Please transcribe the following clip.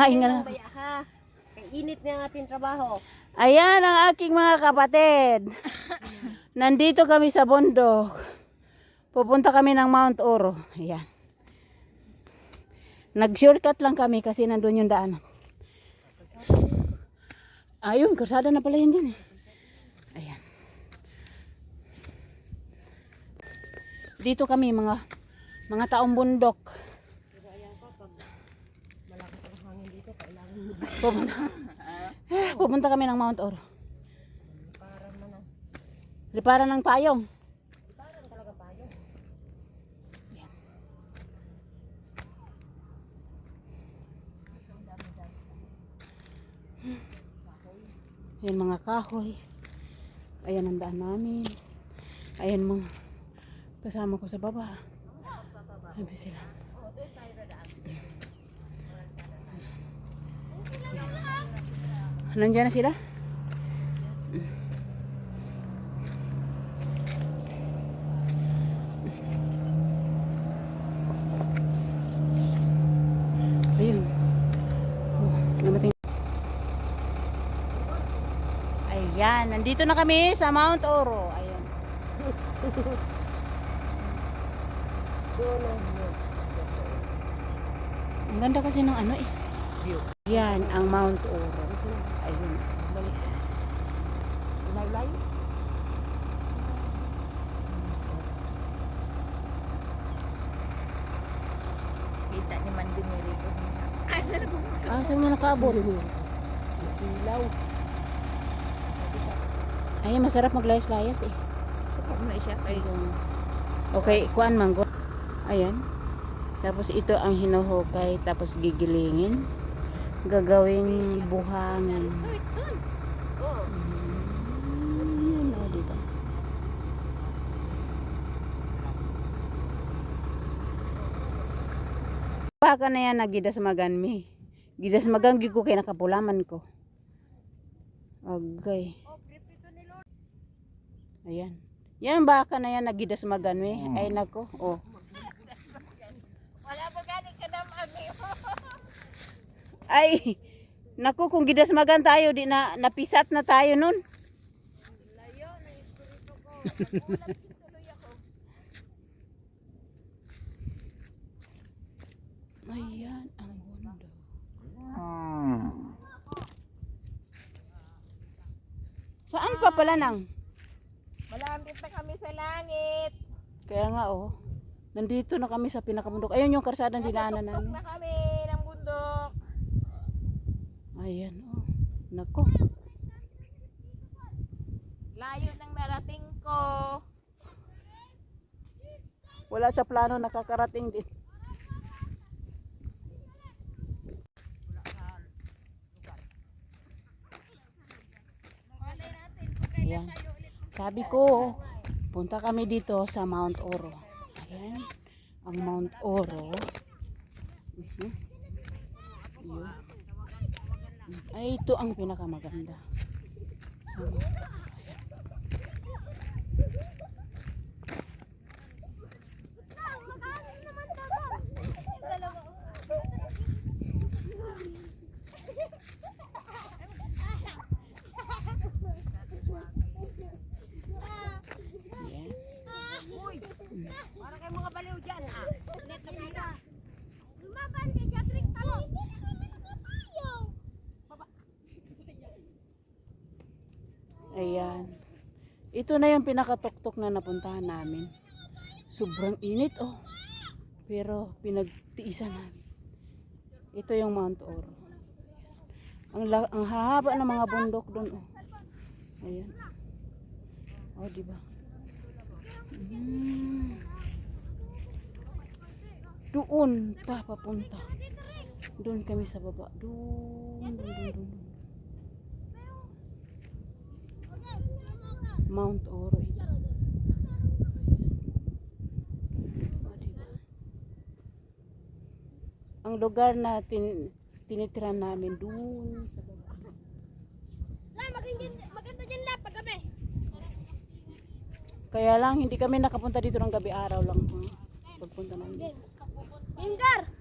Hinga na. Kay init ng ating trabaho. Ayan ang aking mga kapatid. Nandito kami sa bundok. Pupunta kami ng Mount Oro. Ayan. Nag-shortcut lang kami kasi nandun yung daan. Ayun, karsada na pala yun dyan eh. Ayan. Dito kami mga taong bundok. Pupunta kami ng Mount Oro. Liparan ng payong. Liparan talaga payong. Ayan mga kahoy. Ayan ang daan namin. Ayan mga kasama ko sa baba. Ayan sila. Nandiyan na sila? Ayun. Namating. Ayan, nandito na kami sa Mount Oro. Ayun. Ang ganda kasi ng ano eh. View. Yan ang Mount Oro. Ayun. Layo-layo. Kita ni man dumili ko. Saan mo nakaabot? Silaw. Ay, masarap maglayas-layas eh. Sakop na siya kay Okay, kuan manggo. Ayan. Tapos ito ang hinuhukay, tapos gigilingin. Gagawing buhangin. Ayan o, dito. Baka na yan, nagidas magan mi. Gidas magan, ko kay nakapulaman ko. Agay. Ayan. Yan baka na yan, nagidas magan mi. Ay nako, oh. wala ba galing ka naman Ay, naku, kung gidasmagan tayo, di na napisat na tayo nun. layo na espiritu ko. Nagulat tuloy ako. Ayan, ang bundok. Saan pa pala nang? Malapit na kami sa langit. Kaya nga oh, nandito na kami sa pinakabundok. Ayun yung karsadang dinaanan Tuktok namin. na kami ng bundok. Ayan oh, nako. Layo nang narating ko. Wala sa plano, nakakarating din. Ayan. Sabi ko, punta kami dito sa Mount Oro. Ayan, ang Mount Oro. Yun. Ay, ito ang pinakamaganda. Para kay mga baliw dyan ah. Net na pila. Lumaban kay Jatrik talo. Ayan. Ito na yung pinakatuktok na napuntahan namin. Sobrang init oh. Pero pinagtiisan namin. Ito yung Mount Oro. Ang hahaba ng mga bundok doon oh. Ayan. Oh, di ba? Doon ta papunta. Doon kami sa baba. Doon. Mount Oro ito. Oh, diba? Ang lugar na tinitira namin doon sa baba. Maganda dyan lang paggabi. Kaya lang hindi kami nakapunta dito ng gabi, araw lang. Pagpunta namin. Gengar!